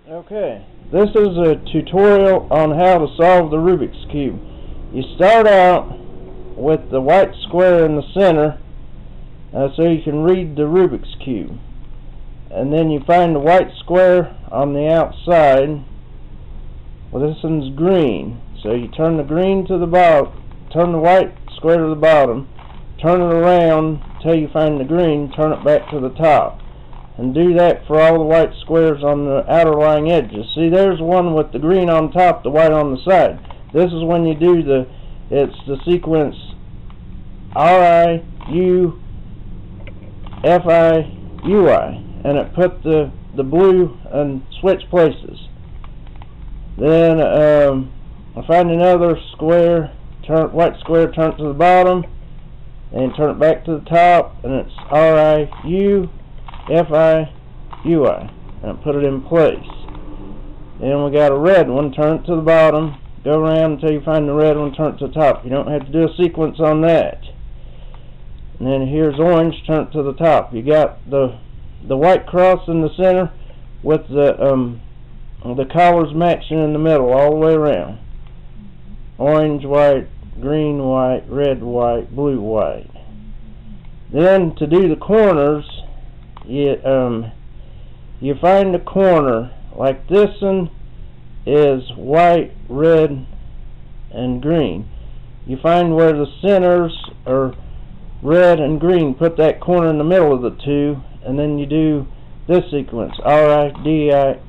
Okay, this is a tutorial on how to solve the Rubik's Cube. You start out with the white square in the center so you can read the Rubik's Cube. And then you find the white square on the outside. Well, this one's green, so you turn the green to the bottom, turn the white square to the bottom, turn it around till you find the green, turn it back to the top. And do that for all the white squares on the outer lying edges. See, there's one with the green on top, the white on the side. This is when you do it's the sequence R-I-U-F-I-U-I. And it put the blue and switch places. Then I find another square, white square, turn it to the bottom, and turn it back to the top, and it's R-I-U-F-I-U-I, and put it in place. Then we got a red one, turn it to the bottom, go around until you find the red one, turn it to the top. You don't have to do a sequence on that. And then here's orange, turn it to the top. You got the white cross in the center with the colors matching in the middle all the way around. Orange, white, green, white, red, white, blue, white. Then to do the corners, you find the corner, like this one is white, red, and green. You find where the centers are red and green, put that corner in the middle of the two, and then you do this sequence, R-I-D-I-R-D,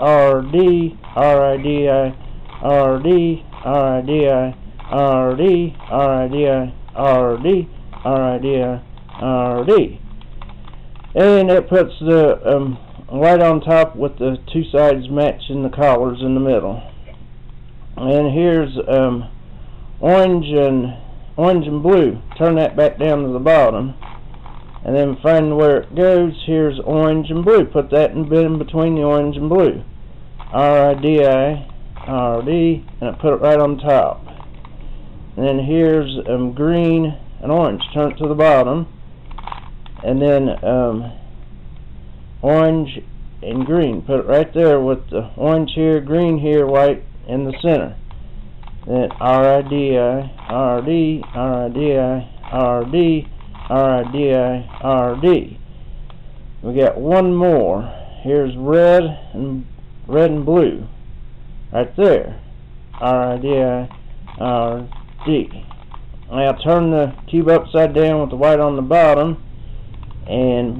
R-I-D-I-R-D, R-I-D-I-R-D, R-I-D-I-R-D, R-I-D-I-R-D. And it puts the white on top with the two sides matching the collars in the middle. And here's orange and blue. Turn that back down to the bottom. And then find where it goes. Here's orange and blue. Put that in between the orange and blue. R-I-D-I-R-D, and I put it right on top. And then here's green and orange. Turn it to the bottom. And then orange and green. Put it right there with the orange here, green here, white in the center. Then R-I-D-I-R-D, R-I-D-I-R-D, R-I-D-I-R-D. We got one more. Here's red and blue. Right there. R-I-D-I-R-D. Now turn the cube upside down with the white on the bottom and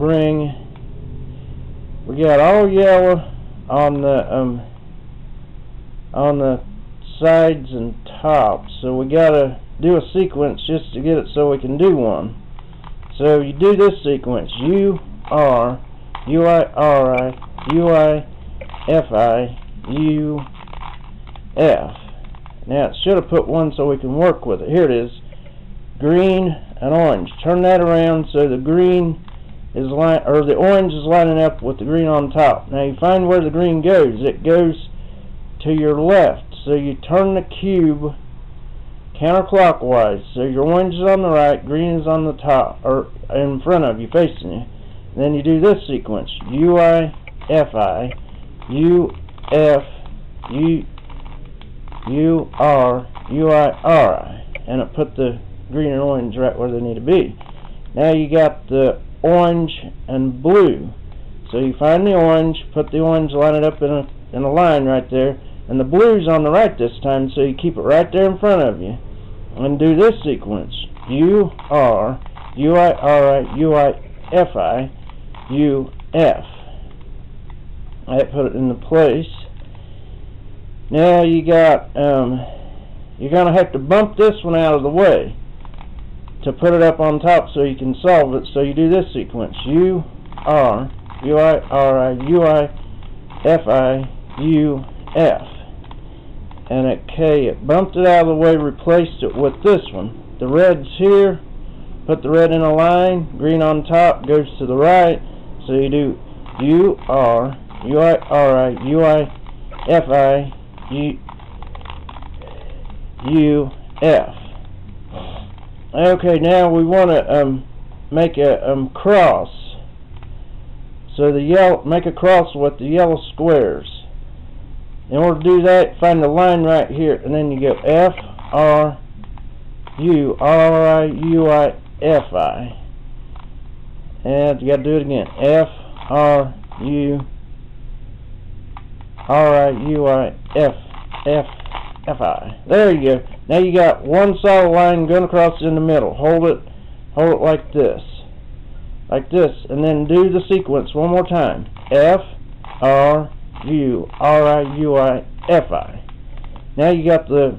we got all yellow on the sides and tops, so we gotta do a sequence just to get it so we can do one. So you do this sequence, U-R-U-I-U-I-F-I-U-F. Now it should have put one so we can work with it. Here it is, green and orange. Turn that around so the green is the orange is lining up with the green on top. Now you find where the green goes. It goes to your left. So you turn the cube counterclockwise. So your orange is on the right, green is on the top, or in front of you, facing you. And then you do this sequence: U-I-F-I, U-F, U-R, U-I-R-I, and it put the green and orange right where they need to be. Now you got the orange and blue. So you find the orange, put the orange, line it up in a line right there, and the blue's on the right this time, so you keep it right there in front of you. And do this sequence: U-R, U-I-R-I, U-I-F-I, U-F. I put it into place. Now you got, you're going to have to bump this one out of the way to put it up on top so you can solve it. So you do this sequence: U-R, U-I-R-I, U-I-F-I, U-F. And it bumped it out of the way, replaced it with this one. The red's here, put the red in a line, green on top, goes to the right, so you do U-R, U-I-R-I, U-I-F-I, U-F. Okay, now we want to make a cross. So make a cross with the yellow squares. In order to do that, find the line right here, and then you go F, R, U, R, I, U, I, F, I. And you got to do it again. F, R, U, R, I, U, I, F, F, F, I. There you go. Now you got one solid line going across in the middle. Hold it like this. Like this, and then do the sequence one more time. F, R, U, R, I, U, I, F, I. Now you got the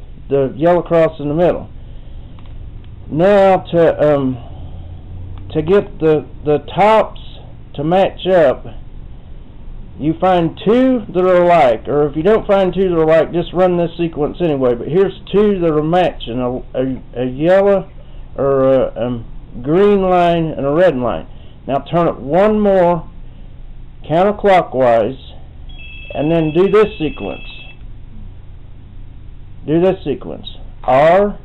yellow cross in the middle. Now to get the tops to match up, you find two that are alike, or if you don't find two that are alike, just run this sequence anyway. But here's two that are matching, a yellow or a green line and a red line. Now turn it one more counterclockwise, and then do this sequence. Do this sequence. R,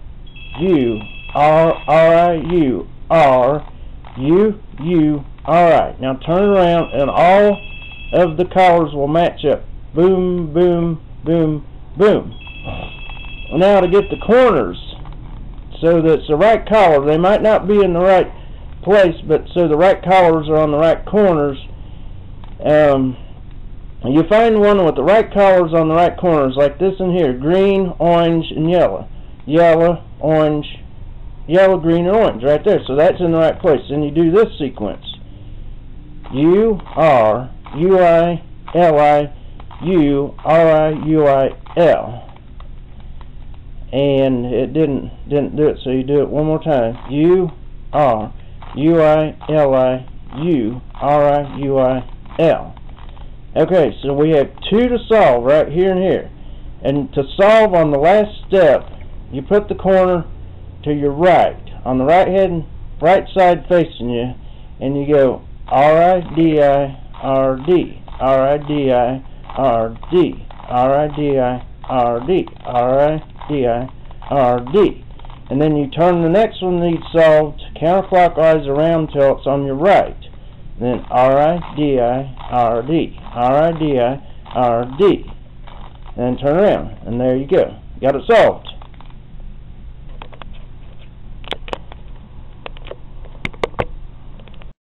U, R, R, I, U, R, U, U, R, I. Now turn it around, and all of the collars will match up. Boom, boom, boom, boom. Now to get the corners so that it's the right collar, they might not be in the right place, but so the right collars are on the right corners. You find one with the right collars on the right corners, like this in here: green, orange, and yellow. Yellow, orange, yellow, green, and orange, right there. So that's in the right place. Then you do this sequence: U, R, U, I, L, I, U, R, I, U, I, L. And it didn't do it, so you do it one more time. U, R, U, I, L, I, U, R, I, U, I, L. Okay, so we have two to solve right here and here. And to solve on the last step, you put the corner to your right, on the right side facing you, and you go R-I-D-I, R-D, R-I-D-I, R-D, R-I-D-I, R-D, R-I-D-I, R-D. And then you turn the next one that you solved counterclockwise around till it's on your right. Then R-I-D-I, R-D, R-I-D-I, R-D. And then turn around, and there you go. Got it solved.